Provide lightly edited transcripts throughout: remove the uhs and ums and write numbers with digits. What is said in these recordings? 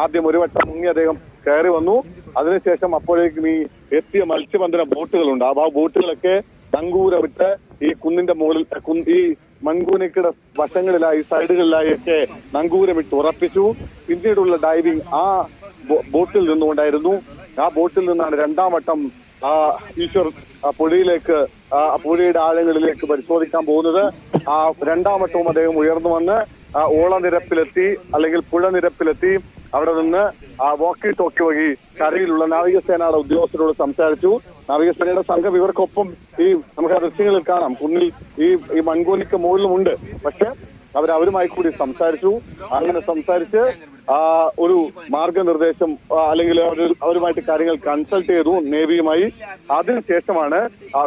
ആദ്യം ഒരു വട്ടം മുങ്ങി അദ്ദേഹം കയറി വന്നു. അതിനുശേഷം അപ്പോഴേക്കും ഈ എത്തിയ മത്സ്യബന്ധന ബോട്ടുകളുണ്ട്. ആ ബോട്ടുകളൊക്കെ നങ്കൂരമിട്ട് ഈ കുന്നിന്റെ മുകളിൽ ഈ മൺകൂനയ്ക്കയുടെ വശങ്ങളിലായി സൈഡുകളിലായി ഒക്കെ നങ്കൂരമിട്ട് ഉറപ്പിച്ചു. പിന്നീടുള്ള ഡൈവിംഗ് ആ ബോട്ടിൽ നിന്നുകൊണ്ടായിരുന്നു. ആ ബോട്ടിൽ നിന്നാണ് രണ്ടാം വട്ടം ഈശ്വർ പുഴയിലേക്ക് പുഴയുടെ ആഴങ്ങളിലേക്ക് പരിശോധിക്കാൻ പോകുന്നത്. ആ രണ്ടാം വട്ടവും അദ്ദേഹം ഉയർന്നു വന്ന് ഓളനിരപ്പിലെത്തി അല്ലെങ്കിൽ പുഴ നിരപ്പിലെത്തി അവിടെ നിന്ന് വോക്കി ടോക്കി വഴി കരയിലുള്ള നാവികസേനയുടെ ഉദ്യോഗസ്ഥരോട് സംസാരിച്ചു. നാവികസേനയുടെ സംഘം ഇവർക്കൊപ്പം ഈ നമുക്ക് ആ ദൃശ്യങ്ങളിൽ കാണാം, കുന്നിൽ ഈ മൺകൂനിക്ക് മുകളിലുമുണ്ട്. പക്ഷെ അവരുമായി കൂടി സംസാരിച്ചു. അങ്ങനെ സംസാരിച്ച് ഒരു മാർഗനിർദ്ദേശം അല്ലെങ്കിൽ അവരുമായിട്ട് കാര്യങ്ങൾ കൺസൾട്ട് ചെയ്തു നേവിയുമായി. അതിനുശേഷമാണ്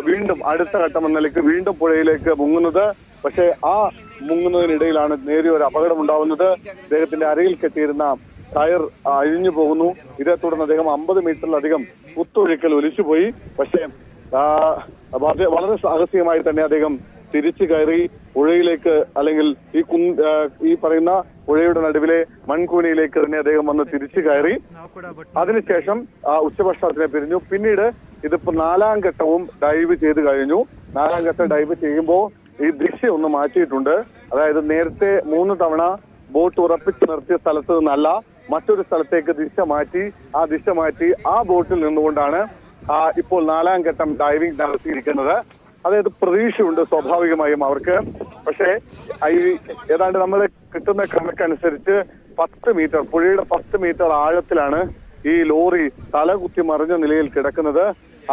വീണ്ടും അടുത്ത ഘട്ടം എന്ന നിലയ്ക്ക് വീണ്ടും പുഴയിലേക്ക് മുങ്ങുന്നത്. പക്ഷെ ആ മുങ്ങുന്നതിനിടയിലാണ് നേരിയ ഒരു അപകടം ഉണ്ടാവുന്നത്. അദ്ദേഹത്തിന്റെ അരയിൽ കെട്ടിയിരുന്ന ടയർ അഴിഞ്ഞു പോകുന്നു. ഇതേ തുടർന്ന് അദ്ദേഹം 50 മീറ്ററിലധികം കുത്തൊഴുക്കൽ ഒലിച്ചുപോയി. പക്ഷേ വളരെ സാഹസികമായി തന്നെ അദ്ദേഹം തിരിച്ചു കയറി പുഴയിലേക്ക് അല്ലെങ്കിൽ ഈ പറയുന്ന പുഴയുടെ നടുവിലെ മൺകൂനയിലേക്ക് തന്നെ അദ്ദേഹം വന്ന് തിരിച്ചു കയറി. അതിനുശേഷം ഉച്ചഭക്ഷണത്തിനെ പിരിഞ്ഞു. പിന്നീട് ഇതിപ്പോ 4ാം ഘട്ടവും ഡൈവ് ചെയ്ത് കഴിഞ്ഞു. 4ാം ഘട്ടം ഡൈവ് ചെയ്യുമ്പോൾ ഈ ദിശ ഒന്ന് മാറ്റിയിട്ടുണ്ട്. അതായത് നേരത്തെ 3 തവണ ബോട്ട് ഉറപ്പിച്ച് നിർത്തിയ സ്ഥലത്ത് നിന്നല്ല മറ്റൊരു സ്ഥലത്തേക്ക് ദിശ മാറ്റി ആ ബോട്ടിൽ നിന്നുകൊണ്ടാണ് ഇപ്പോൾ 4ാം ഘട്ടം ഡൈവിംഗ് നടത്തിയിരിക്കുന്നത്. അതായത് പ്രതീക്ഷയുണ്ട് സ്വാഭാവികമായും അവർക്ക്. പക്ഷേ ഏതാണ്ട് നമ്മൾ കിട്ടുന്ന കണക്കനുസരിച്ച് 10 മീറ്റർ പുഴയുടെ 10 മീറ്റർ ആഴത്തിലാണ് ഈ ലോറി തലകുത്തി മറിഞ്ഞ നിലയിൽ കിടക്കുന്നത്.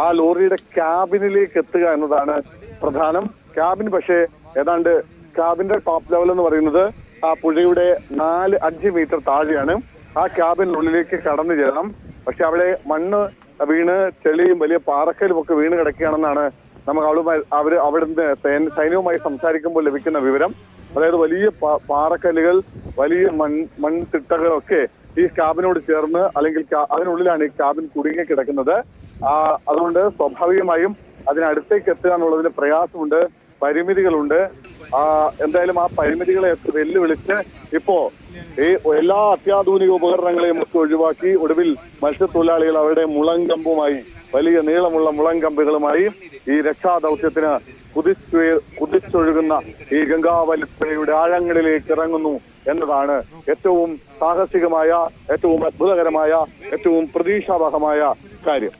ആ ലോറിയുടെ ക്യാബിനിലേക്ക് എത്തുക എന്നതാണ് പ്രധാനം. ക്യാബിൻ പക്ഷേ ഏതാണ്ട് ക്യാബിന്റെ ടോപ്പ് ലെവൽ എന്ന് പറയുന്നത് ആ പുഴയുടെ 4-5 മീറ്റർ താഴെയാണ്. ആ ക്യാബിനുള്ളിലേക്ക് കടന്നു ചെല്ലണം. പക്ഷെ അവിടെ മണ്ണ് വീണ് ചെളിയും വലിയ പാറക്കലും ഒക്കെ വീണ് കിടക്കുകയാണെന്നാണ് നമുക്ക് അവിടുന്ന് സൈന്യവുമായി സംസാരിക്കുമ്പോൾ ലഭിക്കുന്ന വിവരം. അതായത് വലിയ പാറക്കല്ലുകൾ, വലിയ മൺതിട്ടകളൊക്കെ ഈ ക്യാബിനോട് ചേർന്ന് അല്ലെങ്കിൽ അതിനുള്ളിലാണ് ഈ ക്യാബിൻ കുടുങ്ങി കിടക്കുന്നത്. അതുകൊണ്ട് സ്വാഭാവികമായും അതിനടുത്തേക്ക് എത്തുക എന്നുള്ളതിന് പ്രയാസമുണ്ട്, പരിമിതികളുണ്ട്. എന്തായാലും ആ പരിമിതികളെ വെല്ലുവിളിച്ച് ഇപ്പോ ഈ എല്ലാ അത്യാധുനിക ഉപകരണങ്ങളെയും ഒക്കെ ഒഴിവാക്കി ഒടുവിൽ മത്സ്യത്തൊഴിലാളികൾ അവരുടെ മുളങ്കമ്പുമായി വലിയ നീളമുള്ള മുളങ്കമ്പുകളുമായി ഈ രക്ഷാദൗത്യത്തിന് കുതിച്ചൊഴുകുന്ന ഈ ഗംഗാവലിപ്പുഴയുടെ ആഴങ്ങളിലേക്ക് ഇറങ്ങുന്നു എന്നതാണ് ഏറ്റവും സാഹസികമായ, ഏറ്റവും അത്ഭുതകരമായ, ഏറ്റവും പ്രതീക്ഷാവഹമായ കാര്യം.